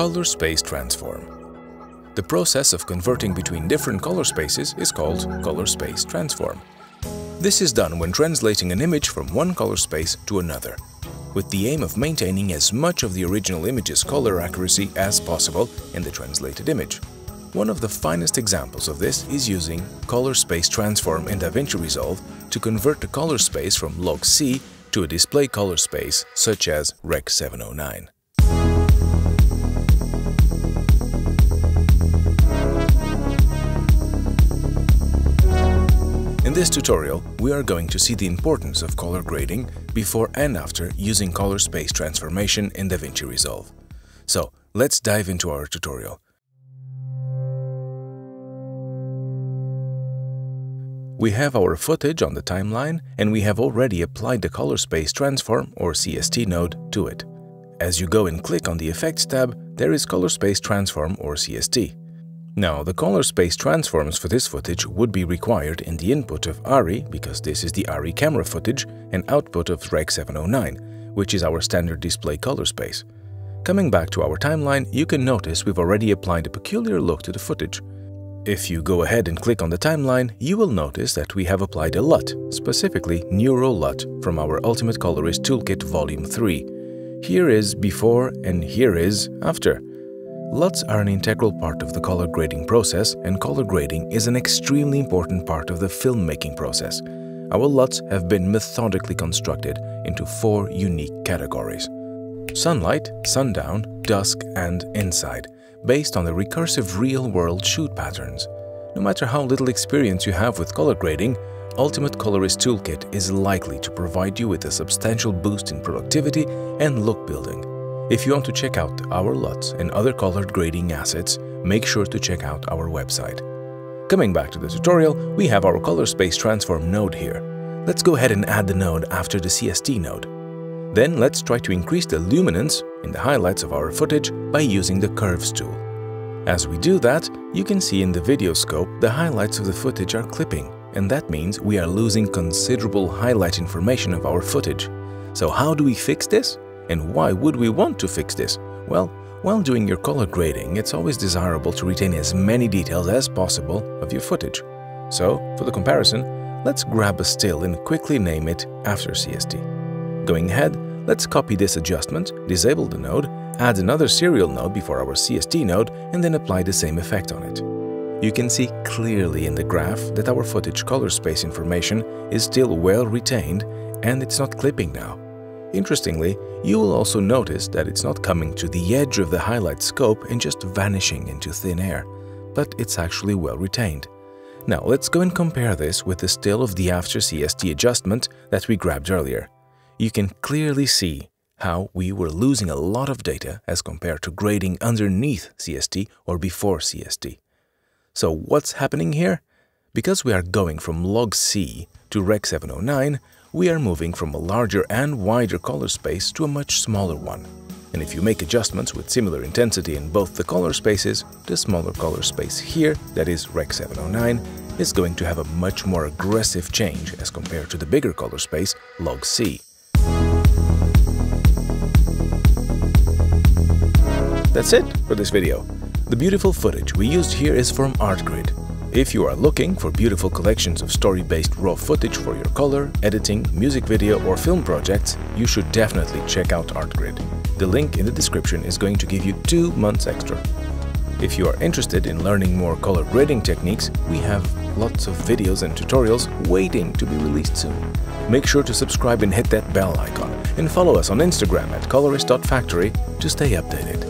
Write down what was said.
Color space transform. The process of converting between different color spaces is called color space transform. This is done when translating an image from one color space to another, with the aim of maintaining as much of the original image's color accuracy as possible in the translated image. One of the finest examples of this is using color space transform in DaVinci Resolve to convert the color space from log C to a display color space such as Rec 709. In this tutorial, we are going to see the importance of color grading before and after using color space transformation in DaVinci Resolve. So, let's dive into our tutorial. We have our footage on the timeline and we have already applied the color space transform or CST node to it. As you go and click on the Effects tab, there is color space transform or CST. Now, the color space transforms for this footage would be required in the input of ARRI, because this is the ARRI camera footage, and output of Rec 709, which is our standard display color space. Coming back to our timeline, you can notice we've already applied a peculiar look to the footage. If you go ahead and click on the timeline, you will notice that we have applied a LUT, specifically Neuro LUT, from our Ultimate Colorist Toolkit Volume 3. Here is before and here is after. LUTs are an integral part of the color grading process, and color grading is an extremely important part of the filmmaking process. Our LUTs have been methodically constructed into 4 unique categories: sunlight, sundown, dusk, and inside, based on the recursive real-world shoot patterns. No matter how little experience you have with color grading, Ultimate Colorist Toolkit is likely to provide you with a substantial boost in productivity and look building. If you want to check out our LUTs and other color grading assets, make sure to check out our website. Coming back to the tutorial, we have our color space transform node here. Let's go ahead and add the node after the CST node. Then let's try to increase the luminance in the highlights of our footage by using the Curves tool. As we do that, you can see in the video scope the highlights of the footage are clipping, and that means we are losing considerable highlight information of our footage. So how do we fix this? And why would we want to fix this? Well, while doing your color grading, it's always desirable to retain as many details as possible of your footage. So, for the comparison, let's grab a still and quickly name it after CST. Going ahead, let's copy this adjustment, disable the node, add another serial node before our CST node, and then apply the same effect on it. You can see clearly in the graph that our footage color space information is still well retained and it's not clipping now. Interestingly, you will also notice that it's not coming to the edge of the highlight scope and just vanishing into thin air, but it's actually well retained. Now let's go and compare this with the still of the after CST adjustment that we grabbed earlier. You can clearly see how we were losing a lot of data as compared to grading underneath CST or before CST. So what's happening here? Because we are going from log C to Rec 709, we are moving from a larger and wider color space to a much smaller one. And if you make adjustments with similar intensity in both the color spaces, the smaller color space here, that is Rec 709, is going to have a much more aggressive change as compared to the bigger color space, log C. That's it for this video. The beautiful footage we used here is from PowerGrade. If you are looking for beautiful collections of story-based raw footage for your color, editing, music video or film projects, you should definitely check out PowerGrade. The link in the description is going to give you 2 months extra. If you are interested in learning more color grading techniques, we have lots of videos and tutorials waiting to be released soon. Make sure to subscribe and hit that bell icon, and follow us on Instagram at colorist.factory to stay updated.